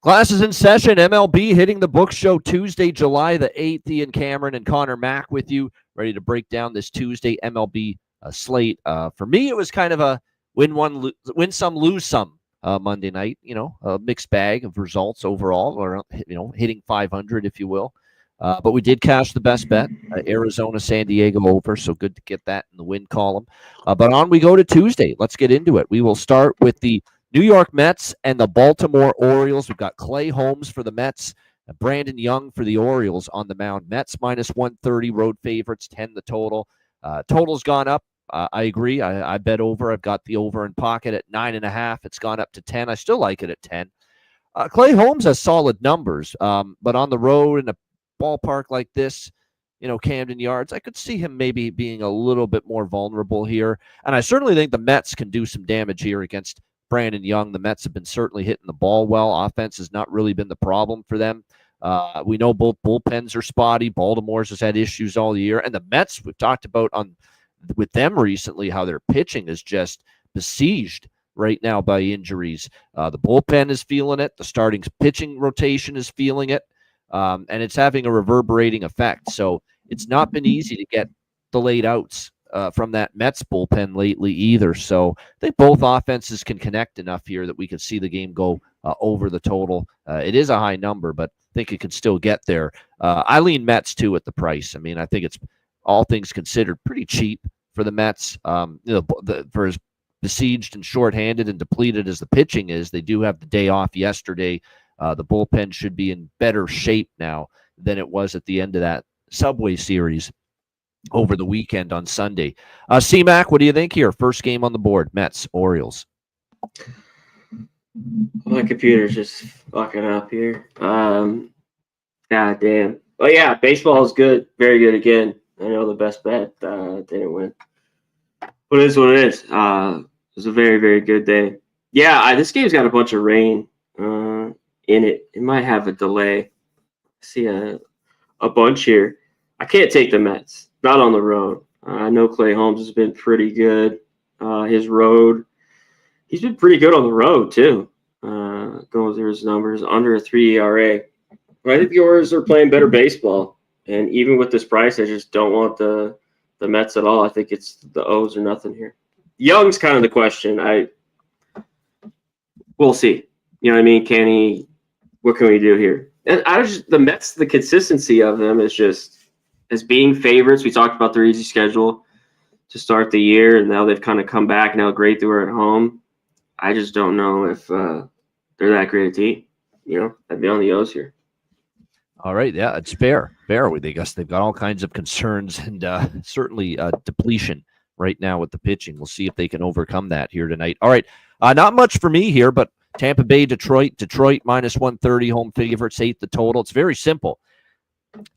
Classes in session. MLB hitting the book show Tuesday, July the 8th. Ian Cameron and Connor Mack with you, ready to break down this Tuesday MLB slate. For me, it was kind of a win some, lose some Monday night. A mixed bag of results overall, or hitting 500, if you will. But we did cash the best bet, Arizona, San Diego over. So good to get that in the win column. But on we go to Tuesday. Let's get into it. We will start with the New York Mets and the Baltimore Orioles. We've got Clay Holmes for the Mets, Brandon Young for the Orioles on the mound. Mets minus 130, road favorites, 10 the total. Total's gone up. I agree. I bet over. I've got the over in pocket at 9.5. It's gone up to 10. I still like it at 10. Clay Holmes has solid numbers, but on the road in a ballpark like this, Camden Yards, I could see him maybe being a little bit more vulnerable here. And I certainly think the Mets can do some damage here against Brandon Young. The Mets have been certainly hitting the ball well. Offense has not really been the problem for them. We know both bullpens are spotty. Baltimore's has had issues all year. And the Mets, we've talked about with them recently, how their pitching is just besieged right now by injuries. The bullpen is feeling it. The starting pitching rotation is feeling it. And it's having a reverberating effect. So it's not been easy to get the late outs from that Mets bullpen lately either. So I think both offenses can connect enough here that we can see the game go over the total. It is a high number, but I think it could still get there. I lean Mets too at the price. I mean, I think it's, all things considered, pretty cheap for the Mets. For as besieged and shorthanded and depleted as the pitching is, they do have the day off yesterday. The bullpen should be in better shape now than it was at the end of that Subway Series over the weekend on Sunday. C-Mac, what do you think here? First game on the board, Mets, Orioles. My computer's just fucking up here. God damn. But yeah, baseball is good. Very good again. I know the best bet didn't win. But it is what it is. It was a very, very good day. Yeah, this game's got a bunch of rain in it. It might have a delay. I see a bunch here. I can't take the Mets. Not on the road. I know Clay Holmes has been pretty good. He's been pretty good on the road too. Going through his numbers, under a 3 ERA. But I think the Orioles are playing better baseball, and even with this price, I just don't want the Mets at all. I think it's the O's or nothing here. Young's kind of the question. We'll see. You know what I mean? Can he? What can we do here? And the Mets, the consistency of them is just as being favorites. We talked about their easy schedule to start the year, and now they've kind of come back. Now great they were at home. I just don't know if they're that great a team. I'd be on the O's here. All right, yeah, it's fair. I guess they've got all kinds of concerns and certainly depletion right now with the pitching. We'll see if they can overcome that here tonight. All right, not much for me here, but Tampa Bay, Detroit minus 130, home favorites, 8 the total. It's very simple.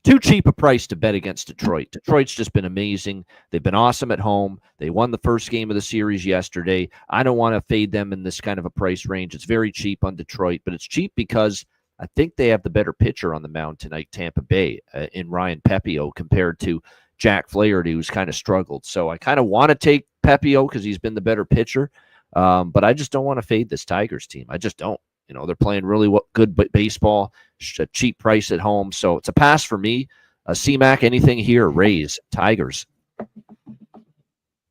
Too cheap a price to bet against Detroit. Detroit's just been amazing. They've been awesome at home. They won the first game of the series yesterday. I don't want to fade them in this kind of a price range. It's very cheap on Detroit, but it's cheap because I think they have the better pitcher on the mound tonight, Tampa Bay, in Ryan Pepio, compared to Jack Flaherty, who's kind of struggled. So I kind of want to take Pepio because he's been the better pitcher, but I just don't want to fade this Tigers team. I just don't. They're playing really good baseball, a cheap price at home. So it's a pass for me. C-Mac, anything here? Rays, Tigers.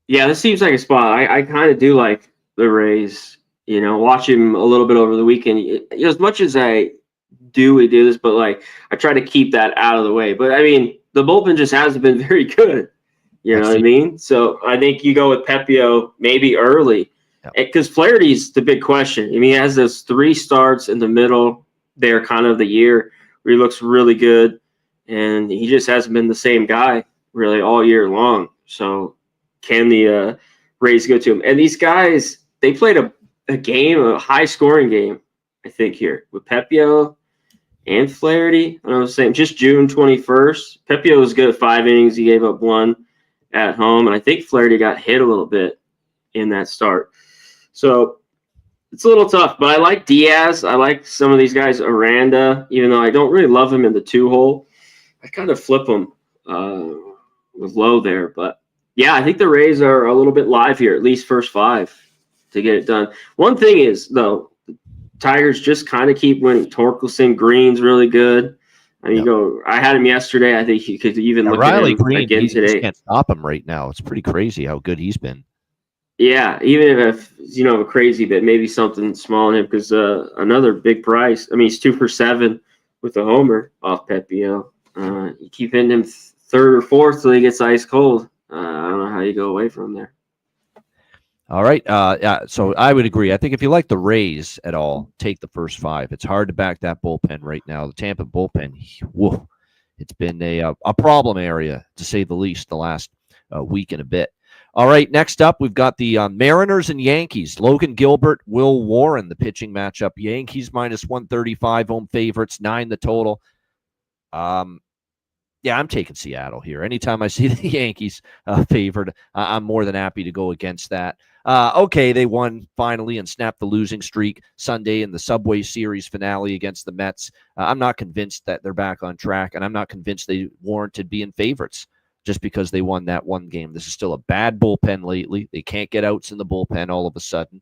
Yeah, this seems like a spot. I kind of do like the Rays. Watch him a little bit over the weekend. As much as we do this, but I try to keep that out of the way. But I mean, the bullpen just hasn't been very good. You know what I mean? So I think you go with Pepio maybe early. Because Flaherty's the big question. I mean, he has those 3 starts in the middle there kind of the year where he looks really good, and he just hasn't been the same guy really all year long. So can the Rays go to him? And these guys, they played a high-scoring game, I think, here with Pepio and Flaherty. I was saying just June 21st. Pepio was good at 5 innings. He gave up 1 at home, and I think Flaherty got hit a little bit in that start. So it's a little tough, but I like Diaz. I like some of these guys, Aranda, even though I don't really love him in the 2-hole. I kind of flip him with low there. But, yeah, I think the Rays are a little bit live here, at least first 5 to get it done. One thing is, though, Tigers just kind of keep winning. Torkelson Green's really good. I mean, I had him yesterday. I think you could even look Riley at him Green, again you just today. can't stop him right now. It's pretty crazy how good he's been. Yeah, even if a crazy bit, maybe something small in him because another big price. I mean, he's 2 for 7 with a homer off Pepio. You keep hitting him third or fourth till he gets ice cold. I don't know how you go away from there. All right. So I would agree. I think if you like the Rays at all, take the first 5. It's hard to back that bullpen right now. The Tampa bullpen, whoa, it's been a problem area, to say the least, the last week and a bit. All right, next up, we've got the Mariners and Yankees. Logan Gilbert, Will Warren, the pitching matchup. Yankees minus 135, home favorites, 9 the total. Yeah, I'm taking Seattle here. Anytime I see the Yankees favored, I'm more than happy to go against that. Okay, they won finally and snapped the losing streak Sunday in the Subway Series finale against the Mets. I'm not convinced that they're back on track, and I'm not convinced they warranted being favorites just because they won that one game. This is still a bad bullpen lately. They can't get outs in the bullpen all of a sudden.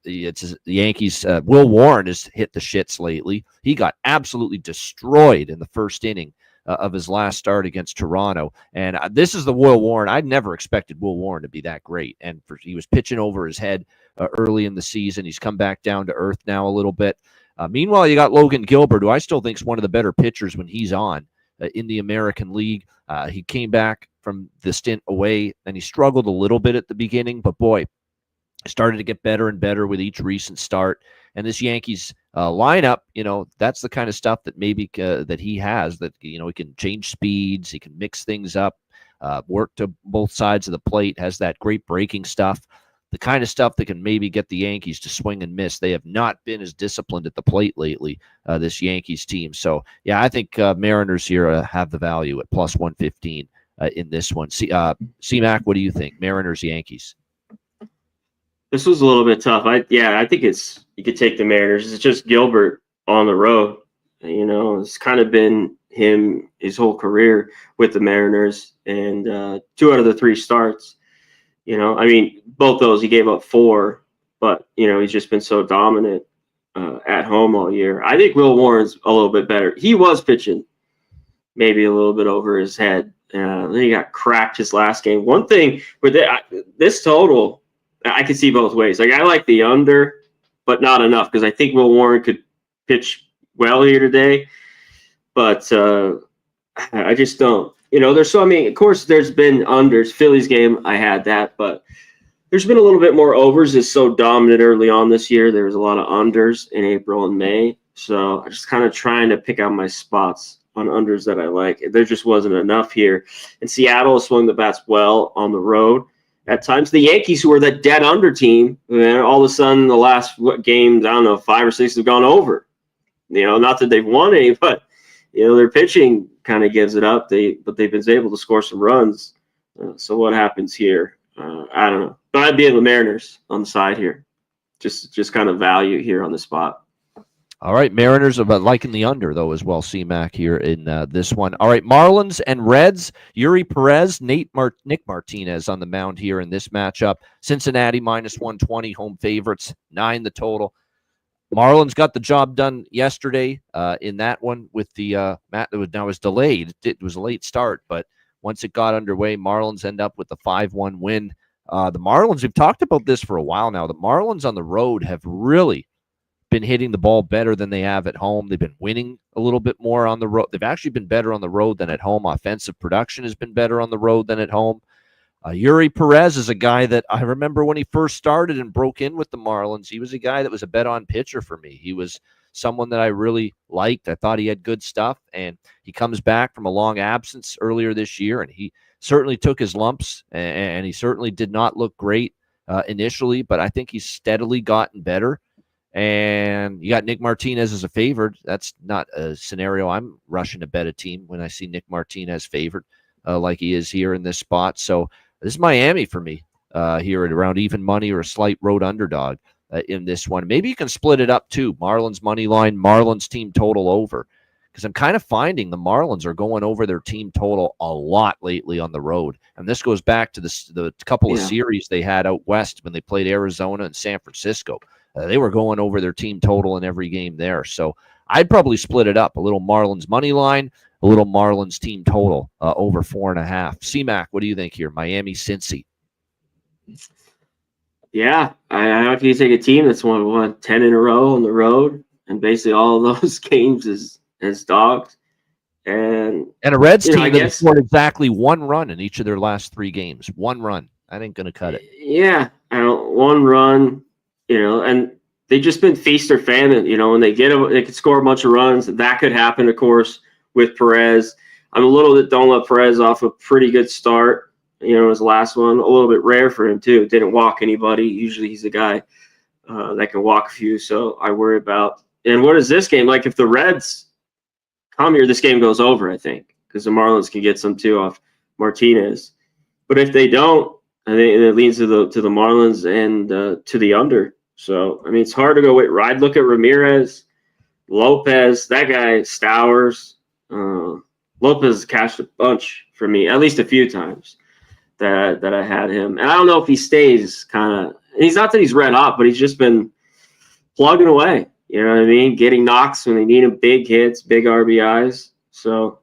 It's the Yankees. Will Warren has hit the shits lately. He got absolutely destroyed in the first inning of his last start against Toronto. And this is the Will Warren. I never expected Will Warren to be that great. And he was pitching over his head early in the season. He's come back down to earth now a little bit. Meanwhile, you got Logan Gilbert, who I still think is one of the better pitchers when he's on in the American League. He came back from the stint away, and he struggled a little bit at the beginning, but boy, started to get better and better with each recent start. And this Yankees lineup, that's the kind of stuff that maybe that he has, that, he can change speeds, he can mix things up, work to both sides of the plate, has that great breaking stuff, the kind of stuff that can maybe get the Yankees to swing and miss. They have not been as disciplined at the plate lately, this Yankees team. So, yeah, I think Mariners here have the value at plus 115 in this one. C-Mac, what do you think? Mariners, Yankees? This was a little bit tough. I think you could take the Mariners. It's just Gilbert on the road. It's kind of been him his whole career with the Mariners, and 2 out of the 3 starts. I mean, both those he gave up 4, but he's just been so dominant at home all year. I think Will Warren's a little bit better. He was pitching maybe a little bit over his head. Then he got cracked his last game. One thing with this total, I could see both ways. Like, I like the under, but not enough, because I think Will Warren could pitch well here today. But I just don't. Of course, there's been unders. Phillies game, I had that, but there's been a little bit more overs. It's so dominant early on this year. There was a lot of unders in April and May. So I'm just kind of trying to pick out my spots on unders that I like. There just wasn't enough here. And Seattle swung the bats well on the road. At times, the Yankees, who were that dead under team, all of a sudden, the last games, I don't know, 5 or 6 have gone over. Not that they've won any, but their pitching kind of gives it up. But they've been able to score some runs. So what happens here? I don't know. But I'd be in the Mariners on the side here. Just kind of value here on the spot. All right, Mariners are liking the under, though, as well, C-Mac, here in this one. All right, Marlins and Reds, Yuri Perez, Nick Martinez on the mound here in this matchup. Cincinnati minus 120, home favorites, 9 the total. Marlins got the job done yesterday in that one with the Matt that was delayed. It was a late start, but once it got underway, Marlins end up with the 5-1 win. The Marlins, we've talked about this for a while now. The Marlins on the road have really been hitting the ball better than they have at home. They've been winning a little bit more on the road. They've actually been better on the road than at home. Offensive production has been better on the road than at home. Yuri Perez is a guy that I remember when he first started and broke in with the Marlins. He was a guy that was a bet-on pitcher for me. He was someone that I really liked. I thought he had good stuff, and he comes back from a long absence earlier this year, and he certainly took his lumps, and he certainly did not look great initially, but I think he's steadily gotten better. And you got Nick Martinez as a favorite. That's not a scenario I'm rushing to bet a team when I see Nick Martinez favored like he is here in this spot. So this is Miami for me here at around even money or a slight road underdog in this one. Maybe you can split it up too. Marlins money line, Marlins team total over. Because I'm kind of finding the Marlins are going over their team total a lot lately on the road. And this goes back to the couple of series they had out west when they played Arizona and San Francisco. they were going over their team total in every game there. So I'd probably split it up, a little Marlins money line, a little Marlins team total over 4.5. C-Mac, what do you think here? Miami, Cincy. Yeah, I know if you take a team that's won 10 in a row on the road, and basically all of those games is dogs. And a Reds team I that guess scored exactly 1 run in each of their last 3 games. 1 run. I ain't going to cut it. Yeah, 1 run, and they've just been feast or famine. When they could score a bunch of runs. That could happen, of course, with Perez. I'm a little bit don't let Perez off a pretty good start. His last one, a little bit rare for him too. Didn't walk anybody. Usually he's a guy that can walk a few. So I worry about. And what is this game like? If the Reds come here, this game goes over, I think, because the Marlins can get some too off Martinez. But if they don't, I think it leans to the Marlins and to the under. So I mean, it's hard to go with. I'd look at Ramirez, Lopez. That guy Stowers. Lopez cashed a bunch for me, at least a few times that I had him. And I don't know if he stays kind of. He's not that he's red hot, but he's just been plugging away. You know what I mean? Getting knocks when they need him, big hits, big RBIs. So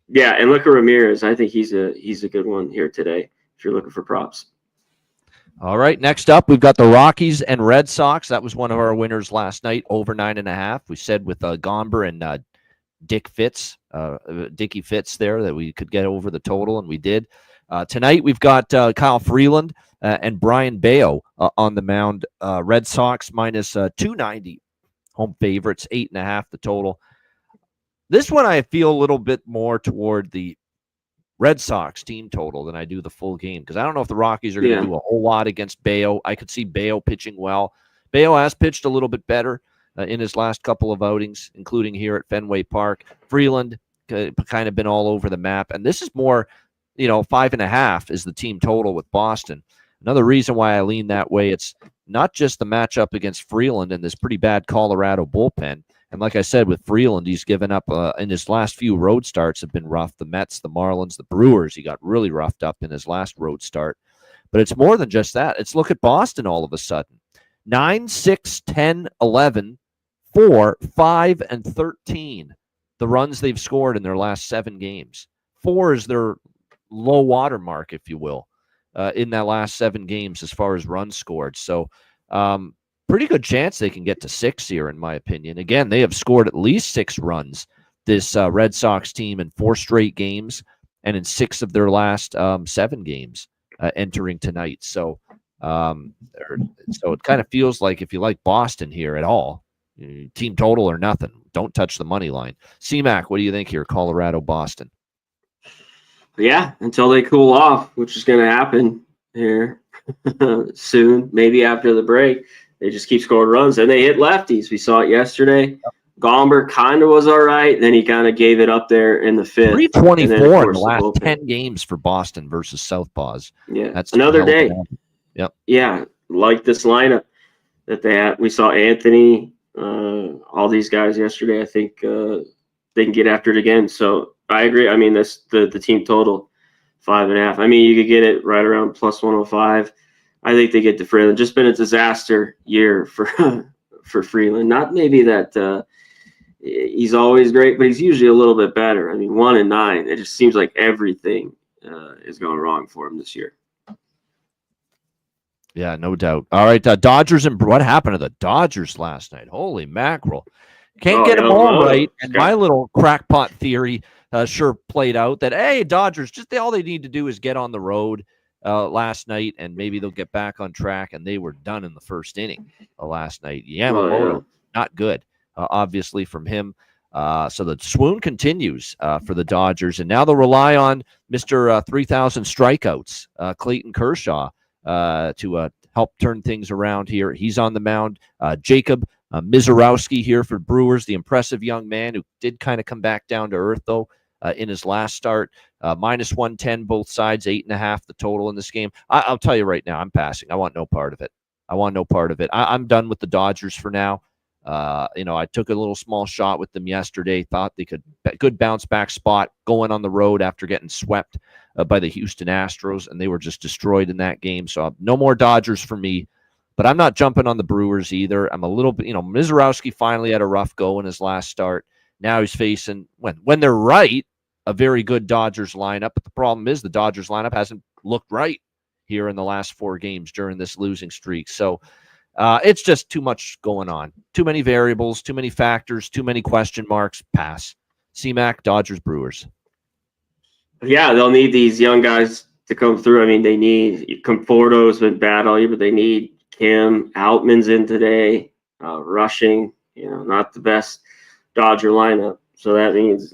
yeah, and look at Ramirez. I think he's a good one here today if you're looking for props. All right, next up, we've got the Rockies and Red Sox. That was one of our winners last night, over 9.5. We said with Gomber and Dickie Fitz there that we could get over the total, and we did. Tonight, we've got Kyle Freeland and Brian Bayo on the mound. Red Sox minus 290. Home favorites, 8.5 the total. This one I feel a little bit more toward the Red Sox team total than I do the full game, because I don't know if the Rockies are going to do a whole lot against Bayo. I could see Bayo pitching well. Bayo has pitched a little bit better in his last couple of outings, including here at Fenway Park. Freeland kind of been all over the map, and this is more, 5.5 is the team total with Boston. Another reason why I lean that way, it's not just the matchup against Freeland and this pretty bad Colorado bullpen. And like I said, with Freeland, he's given up in his last few road starts have been rough. The Mets, the Marlins, the Brewers, he got really roughed up in his last road start. But it's more than just that. It's look at Boston all of a sudden. 9, 6, 10, 11, 4, 5, and 13. The runs they've scored in their last 7 games. 4 is their low water mark, if you will, in that last 7 games as far as runs scored. So, pretty good chance they can get to 6 here, in my opinion. Again, they have scored at least 6 runs, this Red Sox team, in 4 straight games and in 6 of their last 7 games entering tonight. So it kind of feels like if you like Boston here at all, team total or nothing, don't touch the money line. C-Mac, what do you think here, Colorado, Boston? Yeah, until they cool off, which is going to happen here soon, maybe after the break. They just keep scoring runs, and they hit lefties. We saw it yesterday. Yep. Gomber kind of was all right. Then he kind of gave it up there in the 5th. 324 in the last 10 games for Boston versus Southpaws. Yeah, that's another day. Yep. Yeah, like this lineup that they had. We saw Anthony, all these guys yesterday. I think they can get after it again. So I agree. I mean, that's the team total, 5.5. I mean, you could get it right around plus 105. I think they get to Freeland. Just been a disaster year for Freeland. Not maybe that he's always great, but he's usually a little bit better. I mean, 1-9. It just seems like everything is going wrong for him this year. Yeah, no doubt. All right, Dodgers, and what happened to the Dodgers last night? Holy mackerel. Can't get them all right. And my little crackpot theory sure played out that, hey, Dodgers, all they need to do is get on the road last night, and maybe they'll get back on track, and they were done in the first inning last night. Yamamoto, not good, obviously, from him. So the swoon continues for the Dodgers, and now they'll rely on Mr. 3,000 strikeouts, Clayton Kershaw, to help turn things around here. He's on the mound. Jacob Mizorowski here for Brewers, the impressive young man who did kind of come back down to earth, though, in his last start. Minus 110 both sides, 8.5 the total in this game. I'll tell you right now, I'm passing. I want no part of it. I'm done with the Dodgers for now. I took a little small shot with them yesterday. Thought they could good bounce back spot going on the road after getting swept by the Houston Astros, and they were just destroyed in that game. So no more Dodgers for me. But I'm not jumping on the Brewers either. I'm a little bit, Mizorowski finally had a rough go in his last start. Now he's facing, when they're right, a very good Dodgers lineup. But the problem is the Dodgers lineup hasn't looked right here in the last 4 games during this losing streak. So it's just too much going on. Too many variables, too many factors, too many question marks. Pass. C-Mac, Dodgers, Brewers. Yeah, they'll need these young guys to come through. I mean, they need Conforto's been bad all year, but they need Kim. Outman's in today, rushing. Not the best Dodger lineup. So that means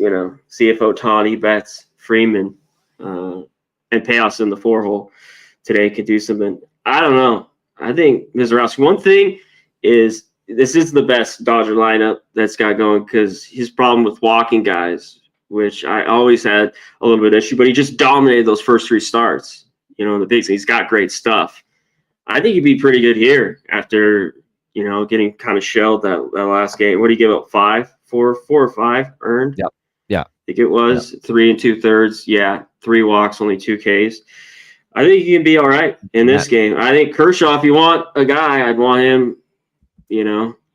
see if Ohtani, Betts, Freeman, and Payoffs in the 4-hole today could do something. I don't know. I think Mizorowski. One thing is this is the best Dodger lineup that's got going because his problem with walking guys, which I always had a little bit of issue, but he just dominated those first 3 starts. In the big thing, he's got great stuff. I think he'd be pretty good here after getting kind of shelled that last game. What did he give up? 4 or 5 earned? Yep. Yeah. I think it was 3 2/3. Yeah. 3 walks, only 2 Ks. I think he can be all right in this game. I think Kershaw, if you want a guy, I'd want him,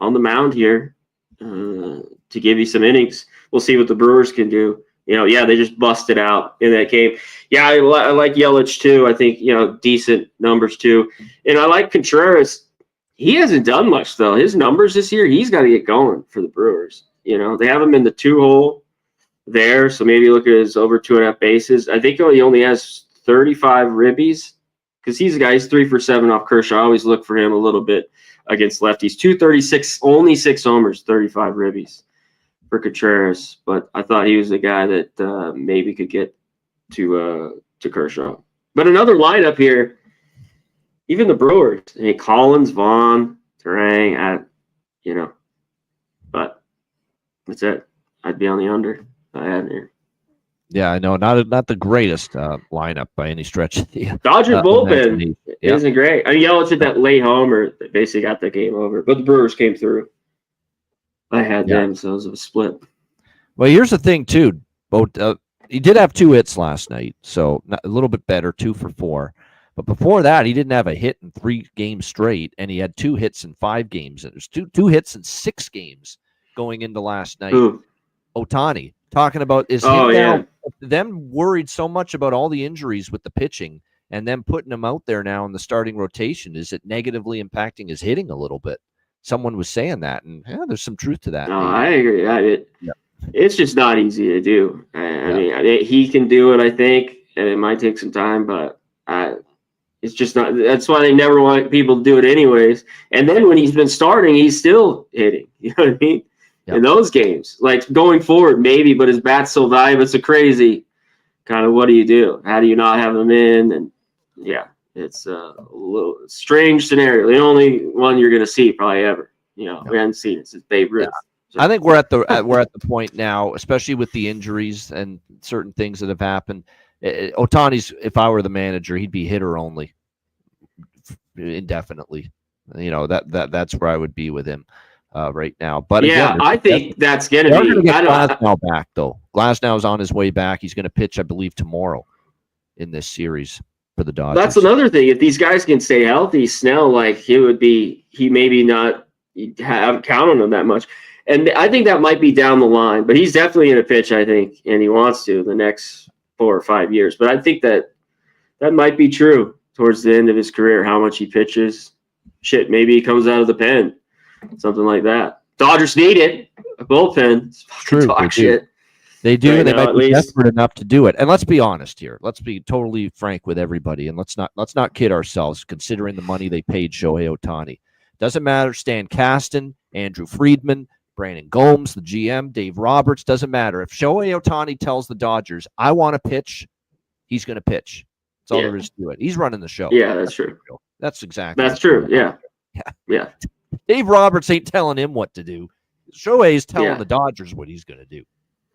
on the mound here to give you some innings. We'll see what the Brewers can do. They just busted out in that game. Yeah, I like Yelich too. I think, decent numbers too. And I like Contreras. He hasn't done much, though. His numbers this year, he's got to get going for the Brewers. They have him in the 2-hole there, so maybe look at his over 2.5 bases. I think he only has 35 ribbies because he's a guy, he's 3 for 7 off Kershaw. I always look for him a little bit against lefties. 236, only 6 homers, 35 ribbies for Contreras. But I thought he was a guy that maybe could get to Kershaw. But another lineup here, even the Brewers. I mean, Collins, Vaughn, Terang, but that's it. I'd be on the under. I had here. Yeah, I know. Not the greatest lineup by any stretch of the Dodger bullpen isn't great. I mean, Yelich hit that late homer that basically got the game over, but the Brewers came through. I had them, so it was a split. Well, here's the thing, too. He did have 2 hits last night, so a little bit better, 2 for 4. But before that, he didn't have a hit in 3 games straight, and he had 2 hits in 5 games. And there's two hits in 6 games going into last night. Ooh. Ohtani. Talking about them worried so much about all the injuries with the pitching and them putting him out there now in the starting rotation. Is it negatively impacting his hitting a little bit? Someone was saying that, and there's some truth to that. No, I agree. It's just not easy to do. I mean, he can do it, I think, and it might take some time, but it's just not. That's why they never want people to do it anyways. And then when he's been starting, he's still hitting. You know what I mean? In those games, like going forward, maybe, but his bat's so valuable, it's a crazy kind of what do you do? How do you not have him in? And it's a little strange scenario. The only one you're going to see probably ever. We haven't seen it since Babe Ruth. So. I think we're at the point now, especially with the injuries and certain things that have happened. Ohtani's, if I were the manager, he'd be hitter only indefinitely. That's where I would be with him. Right now, but again, I think that's going to be. Get Glasnow back though. Glasnow's on his way back. He's going to pitch, I believe, tomorrow in this series for the Dodgers. That's another thing. If these guys can stay healthy, Snell, he maybe not have count on him that much, and I think that might be down the line. But he's definitely going to pitch, I think, and he wants to the next 4 or 5 years. But I think that might be true towards the end of his career. How much he pitches, maybe he comes out of the pen. Something like that. Dodgers need it. A bullpen. True. They do. Right, they might be desperate enough to do it. And let's be honest here. Let's be totally frank with everybody, and let's not kid ourselves. Considering the money they paid Shohei Ohtani, doesn't matter. Stan Kasten, Andrew Friedman, Brandon Gomes, the GM, Dave Roberts. Doesn't matter. If Shohei Ohtani tells the Dodgers, "I want to pitch," he's going to pitch. That's all there is to it. He's running the show. Yeah, that's true. That's exactly. That's true. Yeah. Dave Roberts ain't telling him what to do. Shohei is telling the Dodgers what he's going to do.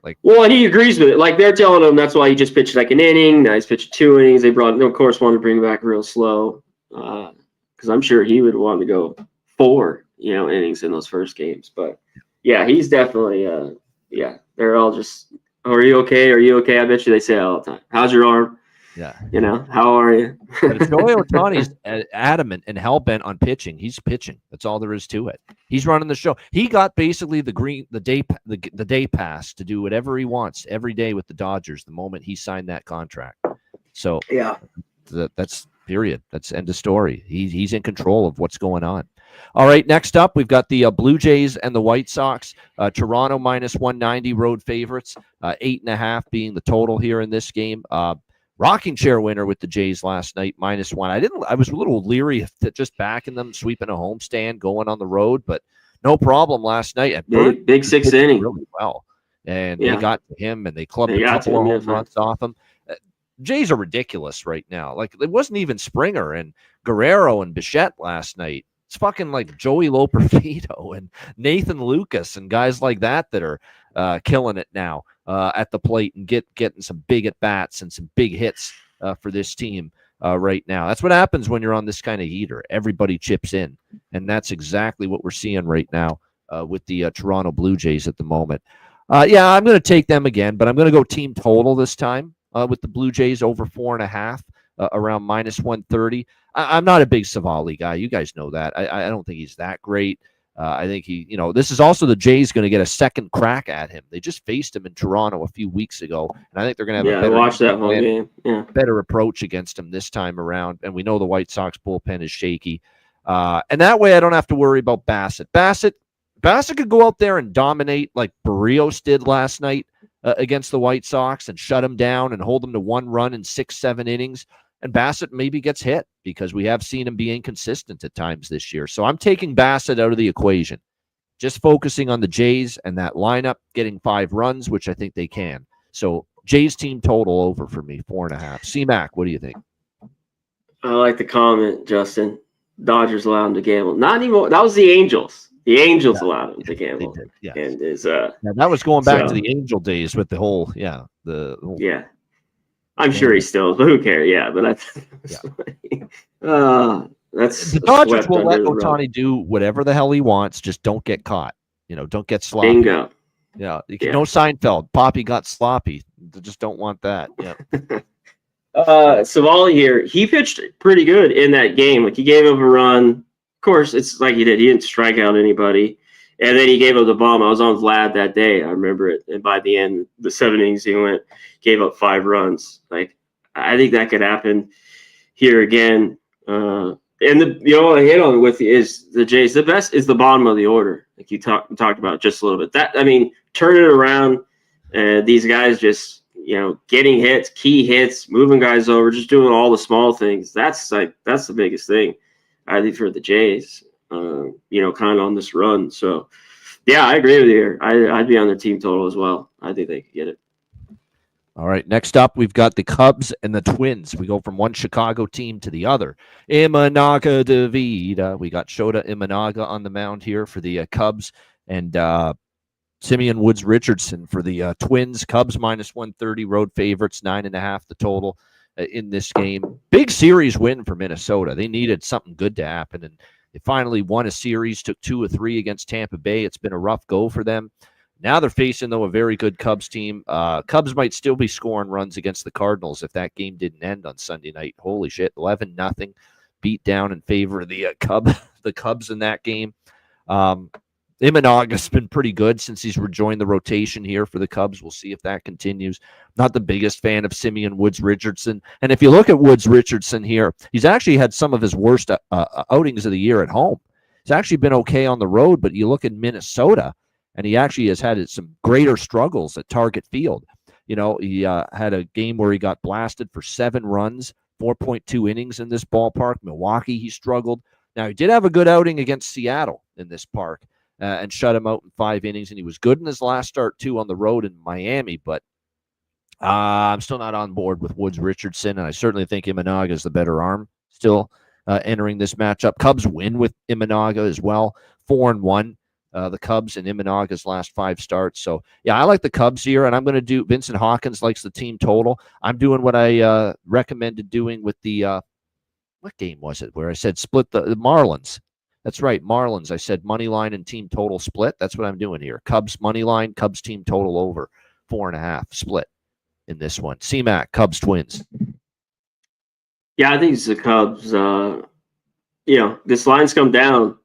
And he agrees with it. Like they're telling him that's why he just pitched like an inning. Now he's pitched 2 innings. They wanted to bring him back real slow because I'm sure he would want to go 4, innings in those first games. But he's definitely they're all just, "Are you okay? Are you okay?" I bet you they say it all the time. "How's your arm?" Yeah. How are you? But Shohei Ohtani's adamant and hell-bent on pitching. He's pitching. That's all there is to it. He's running the show. He got basically the day pass to do whatever he wants every day with the Dodgers the moment he signed that contract. So Yeah. that's period. That's end of story. He's in control of what's going on. All right, next up, we've got the Blue Jays and the White Sox. Toronto minus 190 road favorites, 8.5 being the total here in this game. Rocking chair winner with the Jays last night, -1. I was a little leery of just backing them, sweeping a homestand, going on the road, but no problem last night. And Big sixth inning. Really well. And they got to him, and they clubbed They a got to couple him, of home runs off him. Jays are ridiculous right now. Like, it wasn't even Springer and Guerrero and Bichette last night. It's fucking like Joey Loperfido and Nathan Lucas and guys like that are killing it now at the plate and getting some big at-bats and some big hits for this team right now. That's what happens when you're on this kind of heater. Everybody chips in, and that's exactly what we're seeing right now with the Toronto Blue Jays at the moment. Yeah, I'm going to take them again, but I'm going to go team total this time with the Blue Jays over 4.5. Around -130. I'm not a big Savali guy. You guys know that. I don't think he's that great. I think this is also the Jays going to get a second crack at him. They just faced him in Toronto a few weeks ago, and I think they're going to have a better approach against him this time around. And we know the White Sox bullpen is shaky. And that way I don't have to worry about Bassett. Bassett could go out there and dominate like Barrios did last night against the White Sox and shut him down and hold them to 1 run in 6-7 innings. And Bassett maybe gets hit because we have seen him be inconsistent at times this year. So I'm taking Bassett out of the equation, just focusing on the Jays and that lineup getting 5 runs, which I think they can. So Jays team total over for me, 4.5. C-Mac, what do you think? I like the comment, Justin. Dodgers allowed him to gamble. Not anymore. That was the Angels. The Angels allowed him to gamble. They did, yes. And that was going back to the Angel days with the whole, I'm sure he still, but who cares? Yeah, but that's the Dodgers will let Ohtani do whatever the hell he wants. Just don't get caught. Don't get sloppy. Bingo. Yeah, no Seinfeld. Poppy got sloppy. They just don't want that. Yeah. Savali here, he pitched pretty good in that game. Like, he gave up a run. Of course, it's like he did. He didn't strike out anybody. And then he gave up the bomb. I was on Vlad that day. I remember it. And by the end, the 7 innings he gave up 5 runs. Like, I think that could happen here again. And I hit on with is the Jays. The best is the bottom of the order. Like you talked about just a little bit. Turn it around. These guys just, getting hits, key hits, moving guys over, just doing all the small things. That's the biggest thing, I think, for the Jays. Kind of on this run. So, yeah, I agree with you here. I'd be on the team total as well. I think they could get it. All right, next up, we've got the Cubs and the Twins. We go from one Chicago team to the other. Imanaga Davida. We got Shota Imanaga on the mound here for the Cubs, and Simeon Woods Richardson for the Twins. Cubs -130, road favorites, 9.5 the total in this game. Big series win for Minnesota. They needed something good to happen, and they finally won a series, took 2 of 3 against Tampa Bay. It's been a rough go for them. Now they're facing, though, a very good Cubs team. Cubs might still be scoring runs against the Cardinals if that game didn't end on Sunday night. Holy shit, 11-0 beat down in favor of the Cubs in that game. Imanaga's been pretty good since he's rejoined the rotation here for the Cubs. We'll see if that continues. Not the biggest fan of Simeon Woods Richardson. And if you look at Woods Richardson here, he's actually had some of his worst outings of the year at home. He's actually been okay on the road, but you look at Minnesota, and he actually has had some greater struggles at Target Field. He had a game where he got blasted for 7 runs, 4.2 innings in this ballpark. Milwaukee, he struggled. Now, he did have a good outing against Seattle in this park. And shut him out in 5 innings. And he was good in his last start, too, on the road in Miami. But I'm still not on board with Woods Richardson, and I certainly think Imanaga is the better arm still entering this matchup. Cubs win with Imanaga as well, 4-1. The Cubs and Imanaga's last 5 starts. So, yeah, I like the Cubs here, and I'm going to do – Vincent Hawkins likes the team total. I'm doing what I recommended doing with the what game was it where I said split the Marlins. That's right, Marlins. I said money line and team total split. That's what I'm doing here. Cubs money line, Cubs team total over 4.5 split in this one. C-Mac, Cubs Twins. Yeah, I think it's the Cubs. This line's come down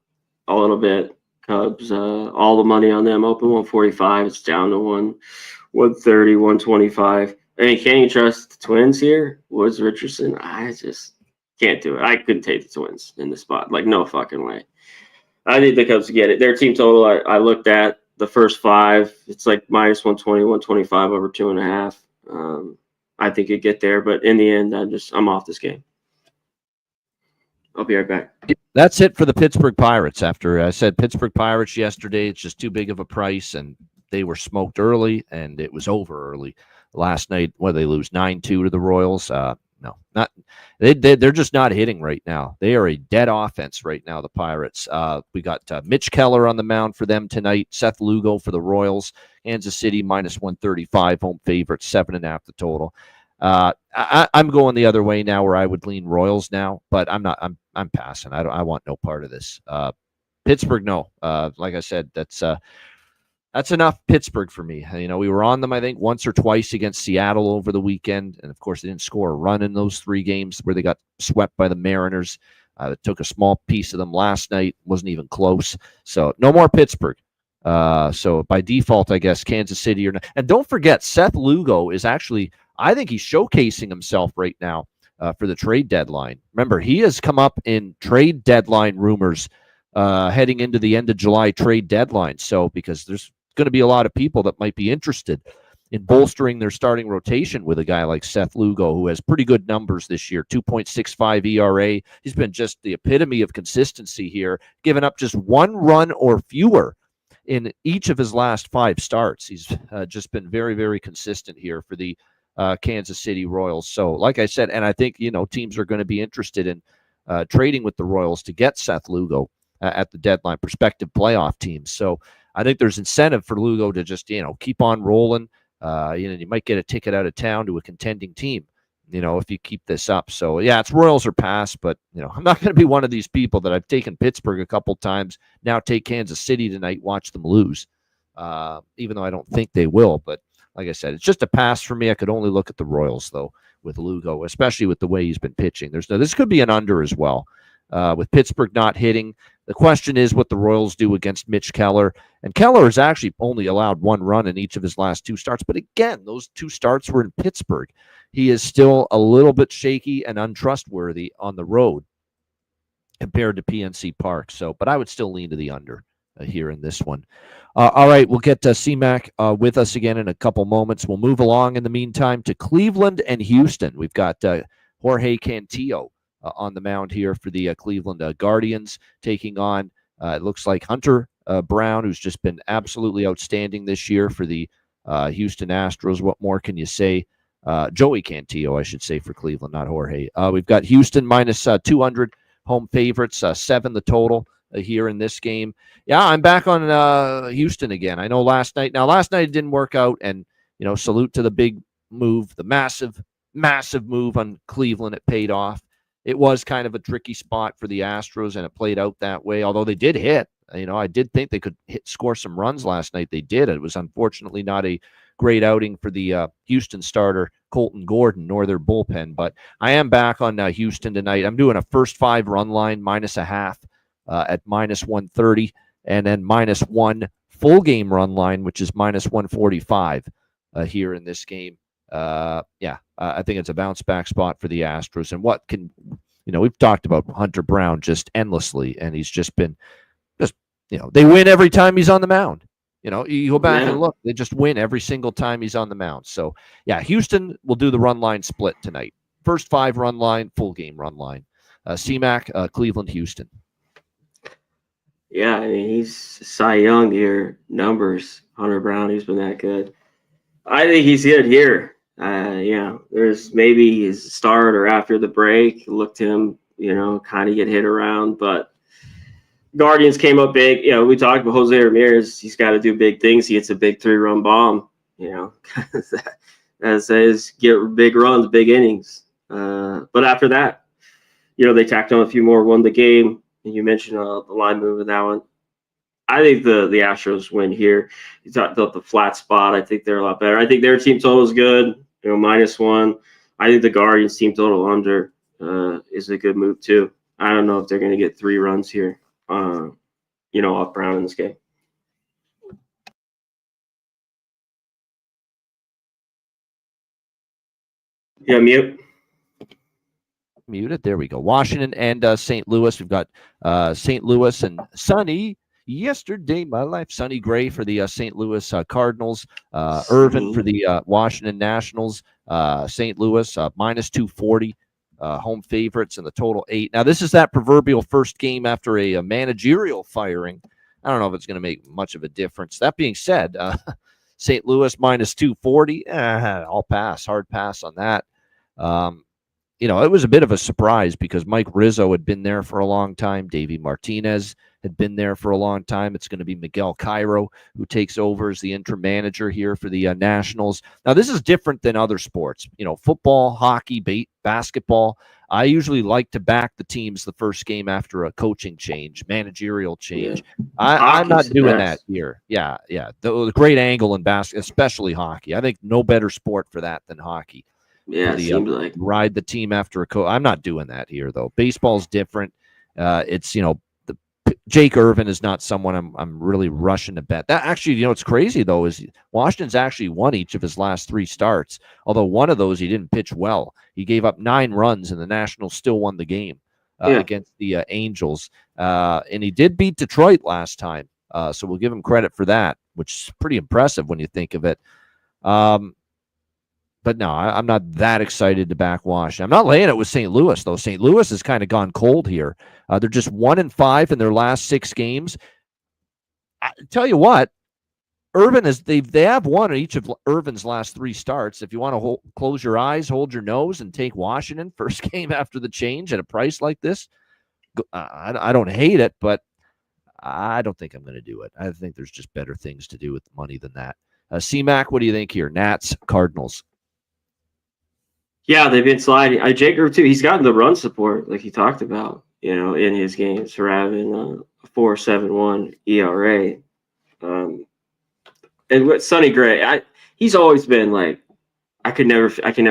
a little bit. Cubs, all the money on them open 145. It's down to 130, 125. I mean, can you trust the Twins here? Woods Richardson? I just can't do it. I couldn't take the Twins in the spot. Like, no fucking way. I think the Cubs get it. Their team total, I looked at the first five. It's like minus 120, 125 over 2.5. I think it'd get there, but in the end, I'm off this game. I'll be right back. That's it for the Pittsburgh Pirates. After I said Pittsburgh Pirates yesterday, it's just too big of a price, and they were smoked early, and it was over early last night. Where they lose 9-2 to the Royals. No, not they're just not hitting right now. They are a dead offense right now. The Pirates. We got Mitch Keller on the mound for them tonight. Seth Lugo for the Royals. Kansas City minus 135, home favorite, 7.5 the total. I'm going the other way now, where I would lean Royals now, but I'm not. I'm passing. I want no part of this. Pittsburgh, no. Like I said, that's enough Pittsburgh for me. We were on them, I think, once or twice against Seattle over the weekend, and of course, they didn't score a run in those 3 games where they got swept by the Mariners. It took a small piece of them last night. Wasn't even close. So no more Pittsburgh. So by default, I guess Kansas City or not. And don't forget, Seth Lugo is actually, I think he's showcasing himself right now for the trade deadline. Remember, he has come up in trade deadline rumors heading into the end of July trade deadline. So because there's going to be a lot of people that might be interested in bolstering their starting rotation with a guy like Seth Lugo, who has pretty good numbers this year, 2.65 ERA. He's been just the epitome of consistency here, giving up just 1 run or fewer in each of his last 5 starts. He's just been very, very consistent here for the Kansas City Royals. So, like I said, and I think, teams are going to be interested in trading with the Royals to get Seth Lugo at the deadline, prospective playoff teams. So, I think there's incentive for Lugo to just, keep on rolling. You might get a ticket out of town to a contending team, if you keep this up. So, yeah, it's Royals or pass, but, I'm not going to be one of these people that I've taken Pittsburgh a couple times, now take Kansas City tonight, watch them lose, even though I don't think they will. But like I said, it's just a pass for me. I could only look at the Royals, though, with Lugo, especially with the way he's been pitching. This could be an under as well. With Pittsburgh not hitting, the question is what the Royals do against Mitch Keller. And Keller has actually only allowed 1 run in each of his last 2 starts. But again, those 2 starts were in Pittsburgh. He is still a little bit shaky and untrustworthy on the road compared to PNC Park. So, but I would still lean to the under here in this one. All right, we'll get C-Mac with us again in a couple moments. We'll move along in the meantime to Cleveland and Houston. We've got Jorge Cantillo on the mound here for the Cleveland Guardians, taking on, it looks like Hunter Brown, who's just been absolutely outstanding this year for the Houston Astros. What more can you say? Joey Cantillo, I should say, for Cleveland, not Jorge. We've got Houston minus 200 home favorites, 7 the total here in this game. Yeah, I'm back on Houston again. I know last night it didn't work out, and salute to the big move, the massive move on Cleveland. It paid off. It was kind of a tricky spot for the Astros, and it played out that way, although they did hit. I did think they could score some runs last night. They did. It was unfortunately not a great outing for the Houston starter, Colton Gordon, nor their bullpen. But I am back on Houston tonight. I'm doing a first 5 run line, -0.5 at minus 130, and then -1 full game run line, which is minus 145 here in this game. I think it's a bounce back spot for the Astros. And what can, we've talked about Hunter Brown just endlessly, and he's just been, they win every time he's on the mound. You go back and look, they just win every single time he's on the mound. So, yeah, Houston will do the run line split tonight. First 5 run line, full game run line. C-Mac, Cleveland, Houston. Yeah, I mean, he's Cy Young here. Numbers, Hunter Brown, he's been that good. I think he's good here. There's maybe his start or after the break, looked him, kind of get hit around, but Guardians came up big. We talked about Jose Ramirez. He's got to do big things. He hits a big 3-run bomb, that says get big runs, big innings. But after that, they tacked on a few more, won the game. And you mentioned the line move in that one. I think the Astros win here. You talked about the flat spot. I think they're a lot better. I think their team total is good, -1. I think the Guardians team total under. is a good move too. I don't know if they're going to get 3 runs here, off Brown in this game. Yeah, mute. Muted. There we go. Washington and St. Louis. We've got St. Louis and Sunny. Yesterday, my life. Sonny Gray for the St. Louis Cardinals. Irvin for the Washington Nationals. St. Louis minus 240. Home favorites and the total 8. Now, this is that proverbial first game after a managerial firing. I don't know if it's going to make much of a difference. That being said, St. Louis minus 240. I'll pass. Hard pass on that. It was a bit of a surprise because Mike Rizzo had been there for a long time. Davey Martinez had been there for a long time. It's going to be Miguel Cairo who takes over as the interim manager here for the Nationals. Now, this is different than other sports. Football, hockey, basketball. I usually like to back the teams the first game after a coaching change, managerial change. Yeah. I'm not doing that here. Yeah. The great angle in basketball, especially hockey. I think no better sport for that than hockey. Yeah, it seems like ride the team after a coach. I'm not doing that here though. Baseball's different. It's Jake Irvin is not someone I'm really rushing to bet. That actually, what's crazy though is Washington's actually won each of his last 3 starts. Although one of those he didn't pitch well. He gave up 9 runs and the Nationals still won the game against the Angels. And he did beat Detroit last time. So we'll give him credit for that, which is pretty impressive when you think of it. But no, I'm not that excited to back Washington. I'm not laying it with St. Louis, though. St. Louis has kind of gone cold here. They're just 1-5 in their last 6 games. I tell you what, Irvin is they have won each of Irvin's last 3 starts. If you want to close your eyes, hold your nose, and take Washington first game after the change at a price like this, I don't hate it, but I don't think I'm going to do it. I think there's just better things to do with money than that. C-Mac, what do you think here? Nats, Cardinals. Yeah, they've been sliding. Jake Irvin, too, he's gotten the run support like he talked about, in his games for having a 4.71 ERA. And with Sonny Gray, he's always been like, I can never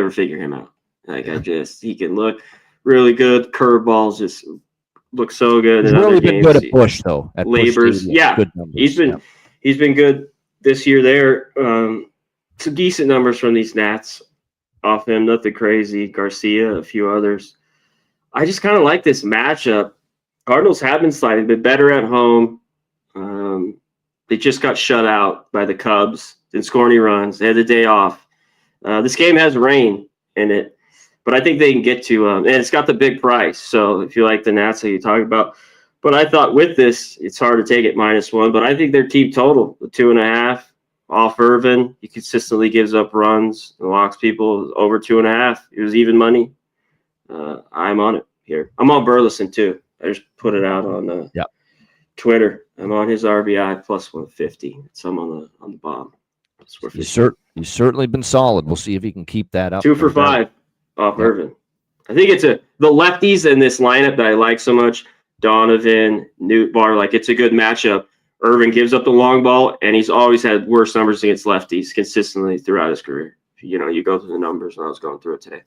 figure him out. Like he can look really good. Curveballs just look so good. He's really been good at Busch though. At Labors, he's been good this year. There, some decent numbers from these Nats off him. Nothing crazy. Garcia, a few others. I just kind of like this matchup. Cardinals have been sliding, been better at home. They just got shut out by the Cubs. Didn't score any runs. They had the day off. This game has rain in it, but I think they can get to and it's got the big price. So if you like the Nats that you talk about, but I thought with this, it's hard to take it -1. But I think their team total, the 2.5 off Irvin, he consistently gives up runs and walks people over 2.5. It was even money. I'm on it here. I'm on Burleson too. I just put it out on Twitter. I'm on his RBI +150. So I'm on the bottom. He's certainly been solid. We'll see if he can keep that up. 2 for 5 off Irvin. I think it's the lefties in this lineup that I like so much. Donovan, Newt Bar, like it's a good matchup. Irvin gives up the long ball, and he's always had worse numbers against lefties consistently throughout his career. You go through the numbers, and I was going through it today.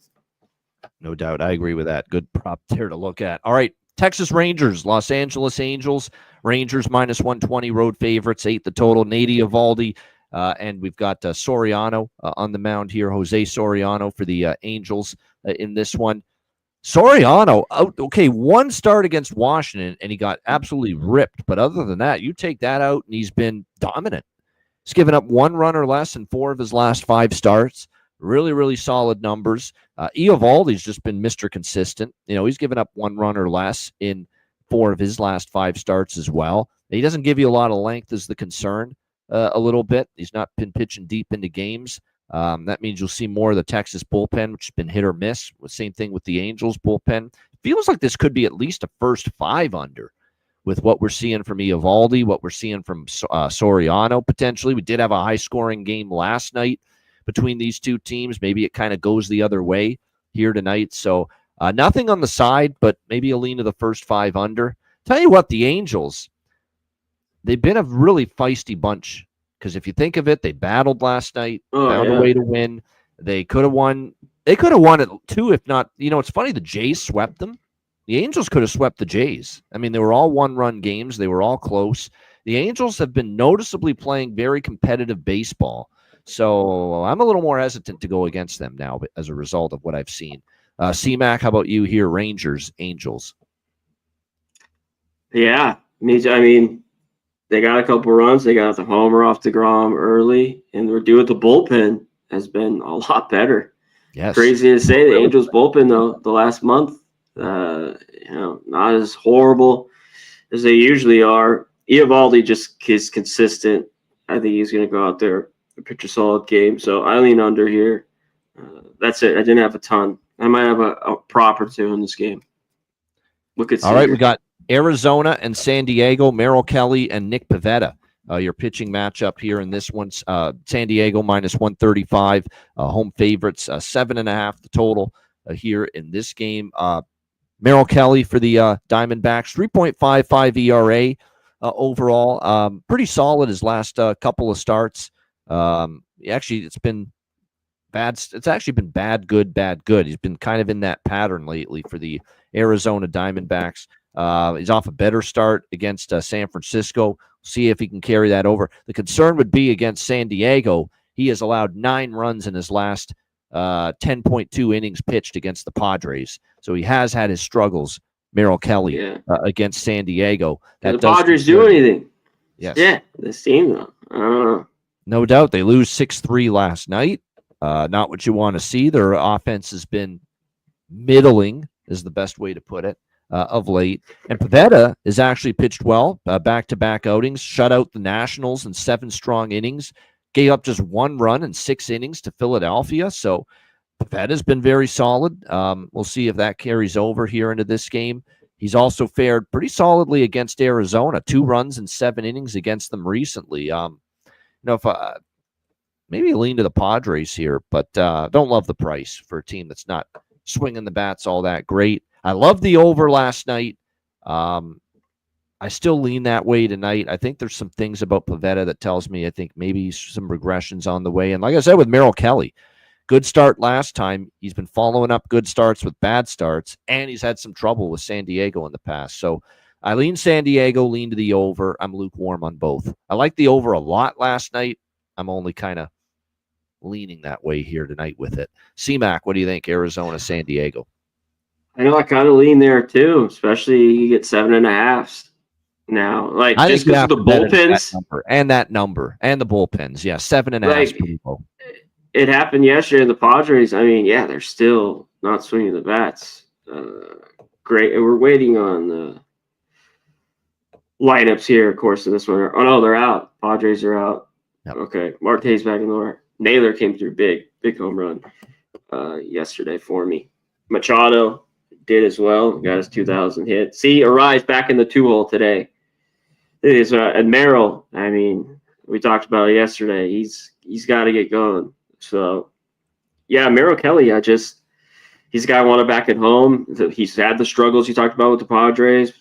No doubt. I agree with that. Good prop there to look at. All right. Texas Rangers, Los Angeles Angels. Rangers -120, road favorites, 8 the total. Nady Eovaldi, and we've got Soriano on the mound here. Jose Soriano for the Angels in this one. Soriano, okay, 1 start against Washington, and he got absolutely ripped. But other than that, you take that out, and he's been dominant. He's given up 1 run or less in 4 of his last 5 starts. Really, really solid numbers. Eovaldi's just been Mr. Consistent. He's given up 1 run or less in 4 of his last 5 starts as well. He doesn't give you a lot of length is the concern a little bit. He's not been pitching deep into games. That means you'll see more of the Texas bullpen, which has been hit or miss. Same thing with the Angels bullpen. Feels like this could be at least a first 5 under with what we're seeing from Eovaldi, what we're seeing from Soriano potentially. We did have a high-scoring game last night between these 2 teams. Maybe it kind of goes the other way here tonight. So nothing on the side, but maybe a lean to the first 5 under. Tell you what, the Angels, they've been a really feisty bunch. Because if you think of it, they battled last night, found a way to win. They could have won They could have won it too, if not. It's funny. The Jays swept them. The Angels could have swept the Jays. I mean, they were all one-run games. They were all close. The Angels have been noticeably playing very competitive baseball. So I'm a little more hesitant to go against them now as a result of what I've seen. C-Mac, how about you here? Rangers, Angels. Yeah, I mean, they got a couple runs. They got the homer off DeGrom early, and we're doing the bullpen has been a lot better. Yes. Crazy to say, the Angels bullpen though the last month, not as horrible as they usually are. Eovaldi just is consistent. I think he's going to go out there and pitch a solid game. So I lean under here. That's it. I didn't have a ton. I might have a prop or two in this game. Look at all right. We got Arizona and San Diego. Merrill Kelly and Nick Pivetta. Your pitching matchup here in this one. San Diego minus 135. Home favorites 7.5 the total here in this game. Merrill Kelly for the Diamondbacks, 3.55 ERA overall. Pretty solid his last couple of starts. Actually, it's been bad. It's actually been bad, good, bad, good. He's been kind of in that pattern lately for the Arizona Diamondbacks. He's off a better start against San Francisco. See if he can carry that over. The concern would be against San Diego. He has allowed 9 runs in his last 10.2 innings pitched against the Padres. So he has had his struggles, Merrill Kelly, against San Diego. The Padres do anything. Yes. Yeah, this team, though. I don't know. No doubt. They lose 6-3 last night. Not what you want to see. Their offense has been middling, is the best way to put it, of late. And Pivetta has actually pitched well, back-to-back outings, shut out the Nationals in 7 strong innings, gave up just 1 run in 6 innings to Philadelphia. So Pivetta's been very solid. We'll see if that carries over here into this game. He's also fared pretty solidly against Arizona, 2 runs in 7 innings against them recently. If maybe lean to the Padres here, but don't love the price for a team that's not swinging the bats all that great. I love the over last night. I still lean that way tonight. I think there's some things about Pivetta that tells me I think maybe some regressions on the way. And like I said, with Merrill Kelly, good start last time. He's been following up good starts with bad starts, and he's had some trouble with San Diego in the past. So I lean San Diego, lean to the over. I'm lukewarm on both. I like the over a lot last night. I'm only kind of leaning that way here tonight with it. C-Mac, what do you think? Arizona, San Diego. I know I kind of lean there too, especially you get 7.5 now. Like I just because of the bullpens that number and the bullpens. Yeah, 7.5 people. It happened yesterday in the Padres. I mean, yeah, they're still not swinging the bats. Great. And we're waiting on the lineups here, of course, in this one. Oh, no, they're out. Padres are out. Yep. Okay. Marte's back in the order. Naylor came through big home run yesterday for me. Machado did as well. Got his 2,000 hit. See, Arise back in the 2-hole today. It is, and Merrill, I mean, we talked about it yesterday. He's got to get going. So, yeah, Merrill Kelly, he's a guy I want to back at home. He's had the struggles you talked about with the Padres.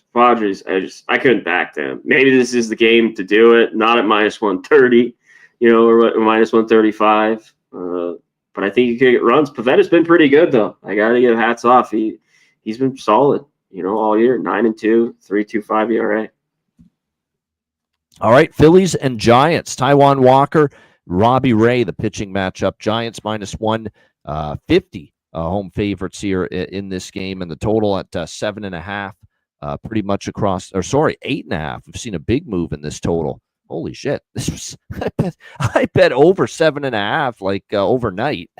I couldn't back them. Maybe this is the game to do it. Not at minus 130, or minus 135. But I think you could get runs. Pavetta's been pretty good, though. I got to give hats off. He's been solid, all year. 9-2, 3.25 ERA. All right, Phillies and Giants. Taijuan Walker, Robbie Ray, the pitching matchup. Giants minus 150 home favorites here in this game, and the total at 7.5. Pretty much across, 8.5. We've seen a big move in this total. Holy shit! This was I bet over 7.5 like overnight,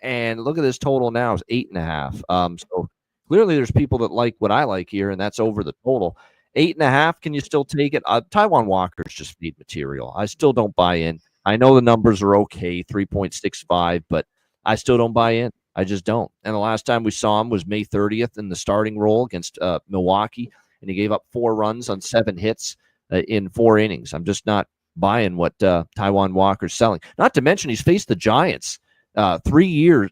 and look at this total now is 8.5. So clearly there's people that like what I like here, and that's over the total. 8.5. Can you still take it? Taijuan Walker's just feed material. I still don't buy in. I know the numbers are okay, 3.65, but I still don't buy in. I just don't. And the last time we saw him was May 30th in the starting role against Milwaukee, and he gave up 4 runs on 7 hits in 4 innings. I'm just not buying what Taijuan Walker's selling. Not to mention he's faced the Giants 3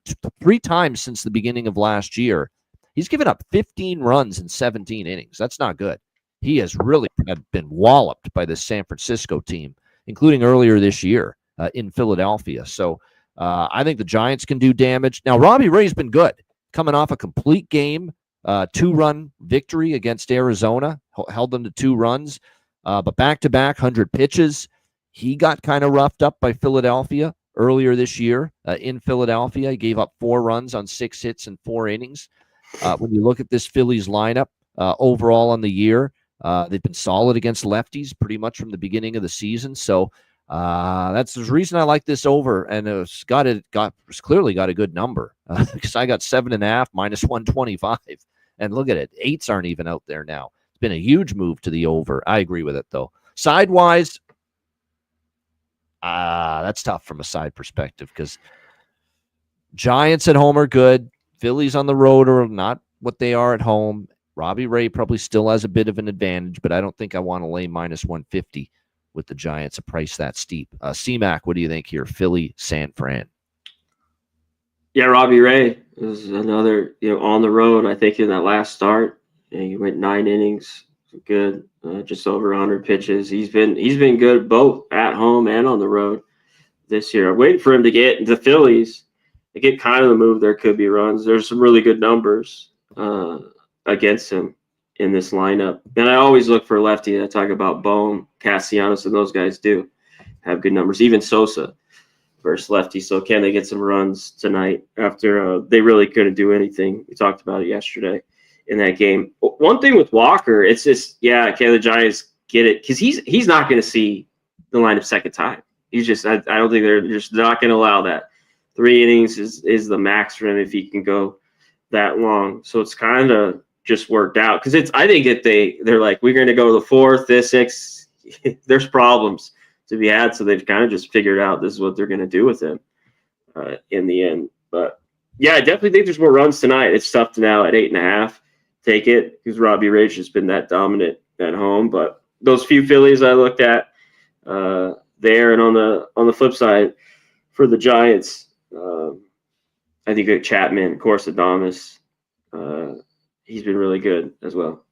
times since the beginning of last year. He's given up 15 runs in 17 innings. That's not good. He has really been walloped by the San Francisco team, including earlier this year in Philadelphia. So I think the Giants can do damage. Now, Robbie Ray's been good, coming off a complete game, 2-run victory against Arizona, held them to 2 runs, but back-to-back 100 pitches. He got kind of roughed up by Philadelphia earlier this year. In Philadelphia, he gave up 4 runs on 6 hits in 4 innings. When you look at this Phillies lineup overall on the year, they've been solid against lefties pretty much from the beginning of the season. So that's the reason I like this over, and it's clearly got a good number because I got 7.5 minus 125, and look at it, 8s aren't even out there now. It's been a huge move to the over. I agree with it though. Sidewise, that's tough from a side perspective because Giants at home are good. Phillies on the road are not what they are at home. Robbie Ray probably still has a bit of an advantage, but I don't think I want to lay minus 150 with the Giants, a price that steep. C-Mac, what do you think here? Philly, San Fran. Yeah, Robbie Ray was another, on the road. I think in that last start, he went 9 innings, good, just over 100 pitches. He's been good both at home and on the road this year. I'm waiting for him to get the Phillies. They get kind of the move. There could be runs. There's some really good numbers against him in this lineup. And I always look for lefty. I talk about Bohm, Castellanos, and those guys do have good numbers. Even Sosa versus lefty. So can they get some runs tonight after they really couldn't do anything? We talked about it yesterday in that game. One thing with Walker, it's just, can the Giants get it? Because he's not going to see the lineup second time. He's just, I don't think they're just not going to allow that. 3 innings is the max for him if he can go that long. So it's kind of just worked out because I think if they're like, we're going to go to the 4th, this 6th, there's problems to be had. So they've kind of just figured out this is what they're going to do with him in the end. But yeah, I definitely think there's more runs tonight. It's tough to now at 8.5 take it because Robbie Rage has been that dominant at home. But those few Phillies I looked at there, and on the flip side for the Giants, I think Chapman, of course, Adames, he's been really good as well.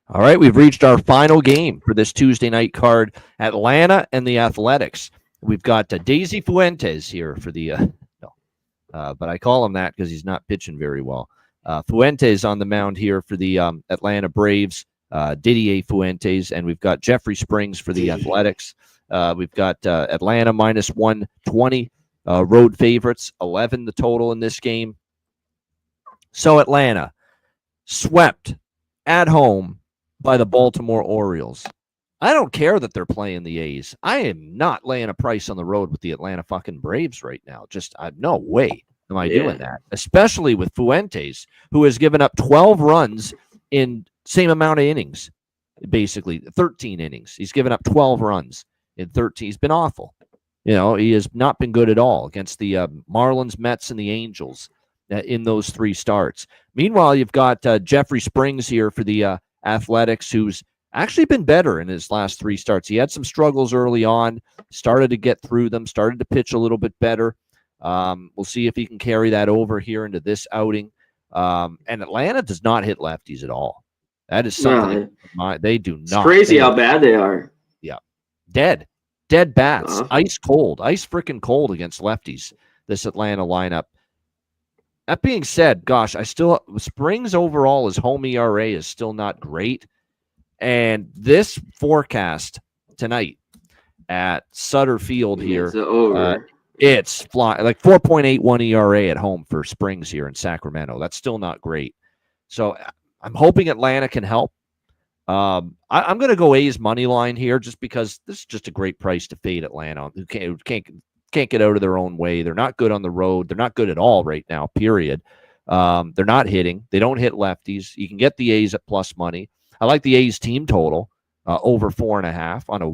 All right, we've reached our final game for this Tuesday night card, Atlanta and the Athletics. We've got Daisy Fuentes here for the but I call him that because he's not pitching very well. Fuentes on the mound here for the Atlanta Braves, Didier Fuentes, and we've got Jeffrey Springs for the Athletics. We've got Atlanta minus 120, road favorites, 11 the total in this game. So Atlanta swept at home by the Baltimore Orioles. I don't care that they're playing the A's. I am not laying a price on the road with the Atlanta fucking Braves right now. Just no way am I doing that, especially with Fuentes, who has given up 12 runs in same amount of innings, basically 13 innings. He's given up 12 runs in 13. He's been awful. He has not been good at all against the Marlins, Mets, and the Angels in those 3 starts. Meanwhile, you've got Jeffrey Springs here for the Athletics, who's actually been better in his last 3 starts. He had some struggles early on, started to get through them, started to pitch a little bit better. We'll see if he can carry that over here into this outing. And Atlanta does not hit lefties at all. That is something they do not. It's crazy how bad they are. Yeah. Dead bats, ice freaking cold against lefties, this Atlanta lineup. That being said, gosh, Springs overall, his home ERA is still not great. And this forecast tonight at Sutter Field here, it's flying like 4.81 ERA at home for Springs here in Sacramento. That's still not great. So I'm hoping Atlanta can help. I'm going to go A's money line here just because this is just a great price to fade Atlanta, who can't get out of their own way. They're not good on the road. They're not good at all right now, period. They're not hitting. They don't hit lefties. You can get the A's at plus money. I like the A's team total over 4.5 on a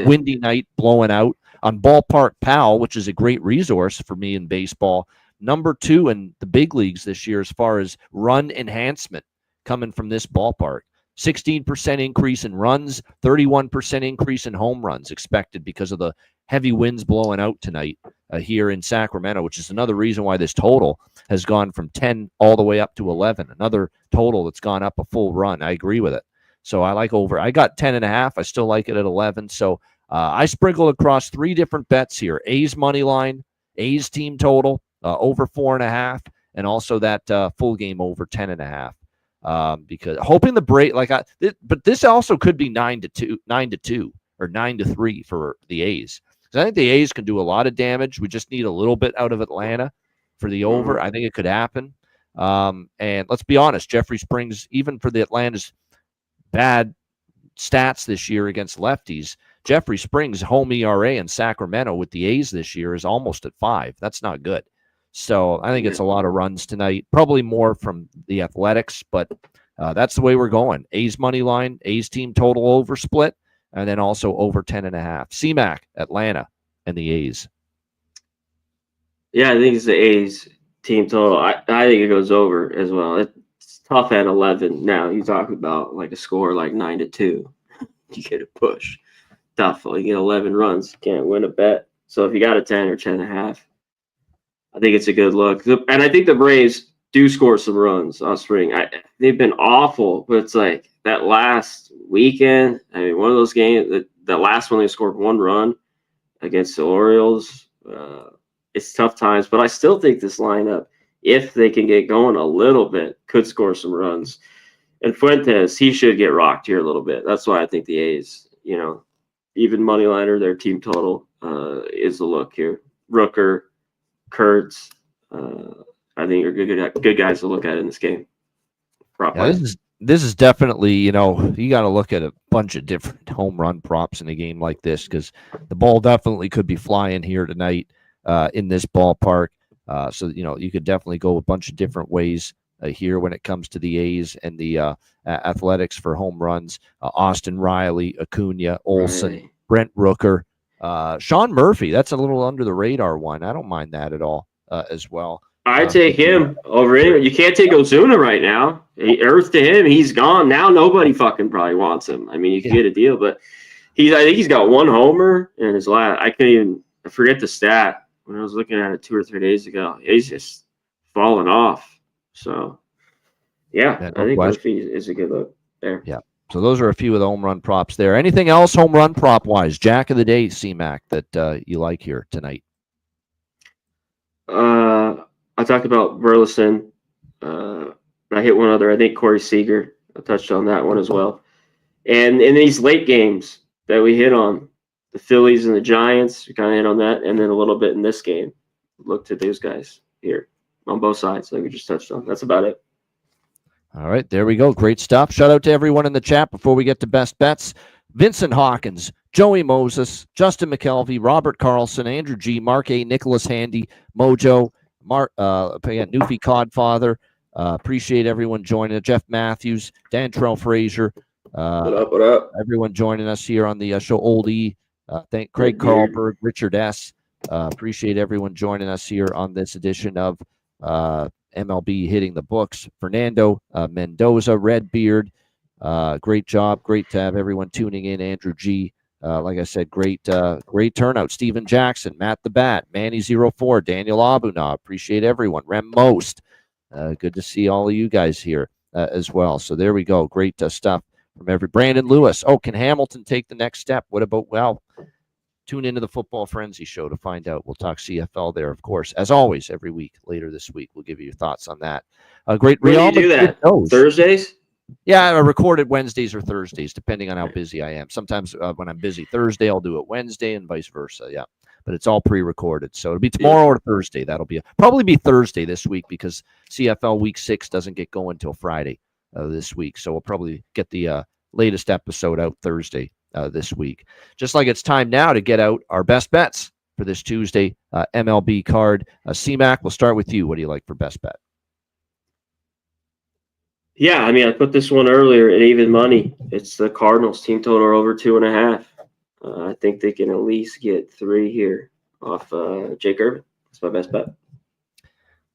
windy night blowing out on Ballpark Pal, which is a great resource for me in baseball. Number 2 in the big leagues this year as far as run enhancement coming from this ballpark. 16% increase in runs, 31% increase in home runs expected because of the heavy winds blowing out tonight here in Sacramento, which is another reason why this total has gone from 10 all the way up to 11. Another total that's gone up a full run. I agree with it. So I like over. I got 10.5. I still like it at 11. So I sprinkled across 3 different bets here. A's money line, A's team total over 4.5, and also that full game over 10.5. Because hoping the break, but this also could be 9-2, or 9-3 for the A's. Because I think the A's can do a lot of damage. We just need a little bit out of Atlanta for the over. I think it could happen. And let's be honest, Jeffrey Springs, even for the Atlanta's bad stats this year against lefties, Jeffrey Springs' home ERA in Sacramento with the A's this year is almost at 5. That's not good. So I think it's a lot of runs tonight, probably more from the Athletics, but that's the way we're going. A's money line, A's team total over split, and then also over 10.5. CMAC, Atlanta, and the A's. Yeah, I think it's the A's team total. I think it goes over as well. It's tough at 11. Now you talk about like a score like 9-2. You get a push. Tough. You get 11 runs. You can't win a bet. So if you got a 10 or 10.5, I think it's a good look. And I think the Braves do score some runs on spring. They've been awful, but it's like that last weekend. I mean, one of those games, the last one they scored 1 run against the Orioles. It's tough times, but I still think this lineup, if they can get going a little bit, could score some runs. And Fuentes, he should get rocked here a little bit. That's why I think the A's, even money liner, their team total is the look here. Rooker, Kurtz, I think are good guys to look at in this game. Yeah, this is definitely, you got to look at a bunch of different home run props in a game like this, because the ball definitely could be flying here tonight in this ballpark. So, you could definitely go a bunch of different ways here when it comes to the A's and the Athletics for home runs. Austin Riley, Acuna, Olson, Brent Rooker, Sean Murphy. That's a little under the radar one. I don't mind that at all as well. I take him over anyone. You can't take Ozuna right now. Earth to him, he's gone. Now nobody fucking probably wants him. I mean, you can get a deal, but I think he's got 1 homer in his last. I forget the stat when I was looking at it 2 or 3 days ago. He's just fallen off. So, I think Murphy is a good look there. Yeah. So those are a few of the home run props there. Anything else home run prop wise, Jack of the Day, CMAC, that you like here tonight? I talked about Burleson. I hit one other. I think Corey Seager. I touched on that one as well. And in these late games that we hit on, the Phillies and the Giants, we kind of hit on that, and then a little bit in this game. Look to those guys here on both sides, like we just touched on. That's about it. All right, there we go. Great stuff. Shout out to everyone in the chat before we get to best bets. Vincent Hawkins, Joey Moses, Justin McKelvey, Robert Carlson, Andrew G, Mark A, Nicholas Handy, Mojo, Newfie Codfather. Appreciate everyone joining us. Jeff Matthews, Dan Trell Frazier. What up? Everyone joining us here on the show. Old E. Thank Craig Carlberg, Richard S. Appreciate everyone joining us here on this edition of MLB Hitting the Books. Fernando Mendoza, Redbeard. Great job. Great to have everyone tuning in. Andrew G. Like I said, great turnout. Steven Jackson, Matt the Bat, Manny04, Daniel Abuna. Appreciate everyone. Rem Most. Good to see all of you guys here as well. So there we go. Great stuff from Brandon Lewis. Oh, can Hamilton take the next step? What about, tune into the Football Frenzy show to find out. We'll talk CFL there, of course. As always, every week, later this week, we'll give you your thoughts on that. Great. When do you do that? Thursdays? Yeah, I recorded Wednesdays or Thursdays, depending on how busy I am. Sometimes when I'm busy Thursday, I'll do it Wednesday and vice versa. Yeah, but it's all pre-recorded. So it'll be tomorrow or Thursday. That'll probably be Thursday this week because CFL Week 6 doesn't get going until Friday this week. So we'll probably get the latest episode out Thursday this week. Just like it's time now to get out our best bets for this Tuesday MLB card. CMAC, we'll start with you. What do you like for best bet? Yeah, I mean, I put this one earlier at even money. It's the Cardinals team total over 2.5. I think they can at least get 3 here off Jake Irvin. That's my best bet.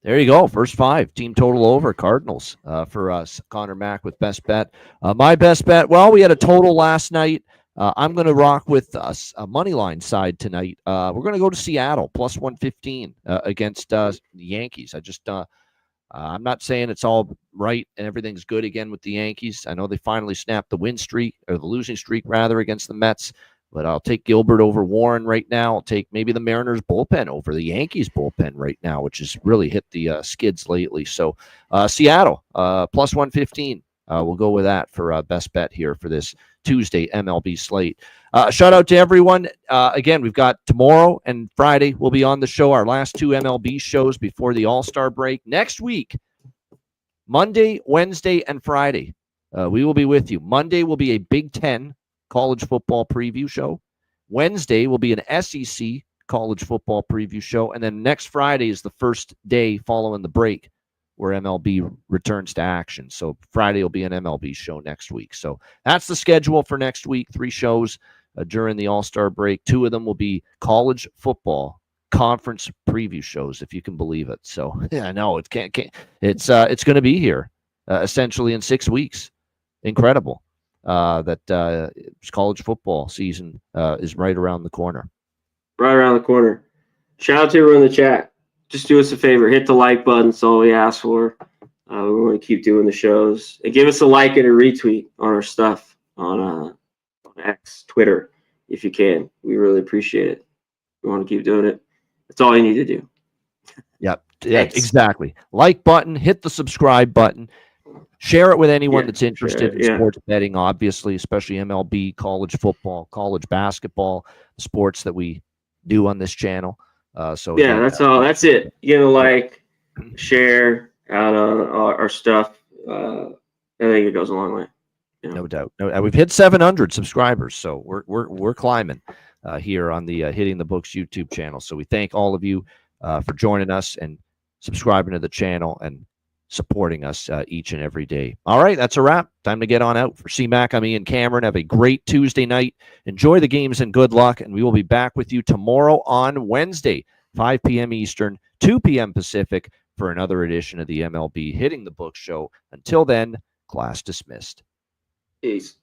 There you go. First 5 team total over Cardinals for us. Connor Mack with best bet. My best bet. Well, we had a total last night. I'm going to rock with a money line side tonight. We're going to go to Seattle plus 115 against the Yankees. I'm not saying it's all right and everything's good again with the Yankees. I know they finally snapped the win streak, or the losing streak rather, against the Mets. But I'll take Gilbert over Warren right now. I'll take maybe the Mariners bullpen over the Yankees bullpen right now, which has really hit the skids lately. So Seattle, plus 115. We'll go with that for best bet here for this Tuesday MLB slate. Shout out to everyone. Again, we've got tomorrow and Friday. We'll be on the show, our last two MLB shows before the All-Star break. Next week, Monday, Wednesday, and Friday, we will be with you. Monday will be a Big Ten college football preview show. Wednesday will be an SEC college football preview show. And then next Friday is the first day following the break where MLB returns to action. So Friday will be an MLB show next week. So that's the schedule for next week. 3 shows during the All-Star break. 2 of them will be college football conference preview shows, if you can believe it. So yeah, I know it can't it's going to be here essentially in 6 weeks. Incredible that college football season is right around the corner. Right around the corner. Shout out to everyone in the chat. Just do us a favor. Hit the like button. That's all we ask for. We want to keep doing the shows. And give us a like and a retweet on our stuff on X, Twitter, if you can. We really appreciate it. We want to keep doing it. That's all you need to do. Yep. Yeah, exactly. Like button, hit the subscribe button. Share it with anyone that's interested in sports betting, obviously, especially MLB, college football, college basketball, sports that we do on this channel. So yeah, that's all. That's it. You know, like, share out on our stuff. I think it goes a long way. You know? No doubt. We've hit 700 subscribers, so we're climbing here on the Hitting the Books YouTube channel. So we thank all of you for joining us and subscribing to the channel and supporting us each and every day. All right, that's a wrap. Time to get on out. For C-Mac, I'm Ian Cameron. Have a great Tuesday night. Enjoy the games and good luck, and we will be back with you tomorrow on Wednesday, 5 p.m. Eastern, 2 p.m. Pacific, for another edition of the MLB Hitting the Books show. Until then, class dismissed. Peace.